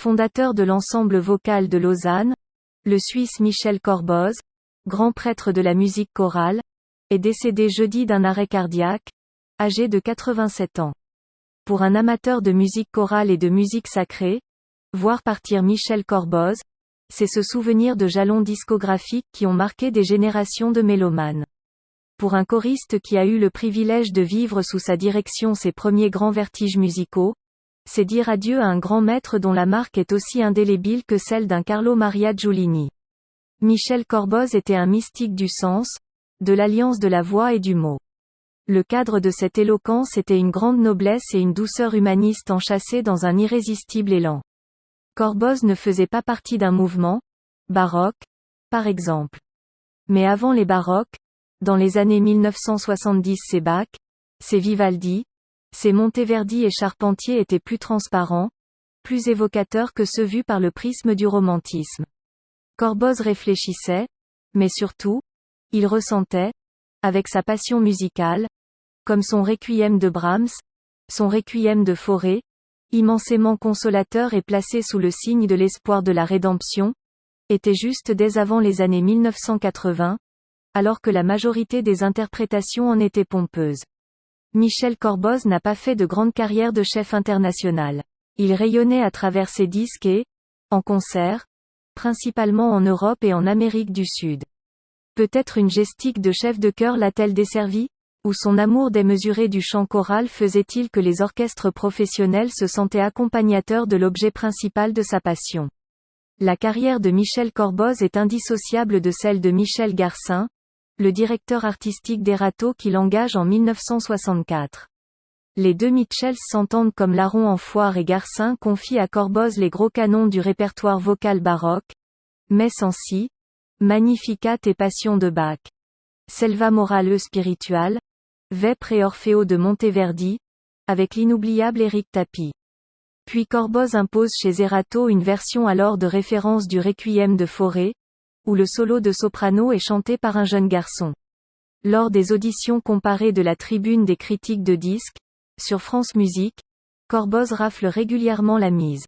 Fondateur de l'ensemble vocal de Lausanne, le Suisse Michel Corboz, grand prêtre de la musique chorale, est décédé jeudi d'un arrêt cardiaque, âgé de 87 ans. Pour un amateur de musique chorale et de musique sacrée, voir partir Michel Corboz, c'est se souvenir de jalons discographiques qui ont marqué des générations de mélomanes. Pour un choriste qui a eu le privilège de vivre sous sa direction ses premiers grands vertiges musicaux, c'est dire adieu à un grand maître dont la marque est aussi indélébile que celle d'un Carlo Maria Giulini. Michel Corboz était un mystique du sens, de l'alliance de la voix et du mot. Le cadre de cette éloquence était une grande noblesse et une douceur humaniste enchâssée dans un irrésistible élan. Corboz ne faisait pas partie d'un mouvement baroque, par exemple. Mais avant les baroques, dans les années 1970, ses Bach, ses Vivaldi, ses Monteverdi et Charpentier étaient plus transparents, plus évocateurs que ceux vus par le prisme du romantisme. Corboz réfléchissait, mais surtout, il ressentait, avec sa passion musicale, comme son requiem de Brahms, son requiem de Fauré, immensément consolateur et placé sous le signe de l'espoir de la rédemption, était juste dès avant les années 1980, alors que la majorité des interprétations en étaient pompeuses. Michel Corboz n'a pas fait de grande carrière de chef international. Il rayonnait à travers ses disques et, en concert, principalement en Europe et en Amérique du Sud. Peut-être une gestique de chef de chœur l'a-t-elle desservi? Ou son amour démesuré du chant choral faisait-il que les orchestres professionnels se sentaient accompagnateurs de l'objet principal de sa passion? La carrière de Michel Corboz est indissociable de celle de Michel Garcin, le directeur artistique d'Erato qui l'engage en 1964. Les deux Mitchells s'entendent comme larron en foire et Garcin confie à Corboz les gros canons du répertoire vocal baroque, Messe en si, Magnificat et Passion de Bach, Selva Morale Spiritual, Vepre et Orfeo de Monteverdi, avec l'inoubliable Éric Tapie. Puis Corboz impose chez Erato une version alors de référence du Requiem de Fauré, où le solo de soprano est chanté par un jeune garçon. Lors des auditions comparées de la tribune des critiques de disques, sur France Musique, Corboz rafle régulièrement la mise.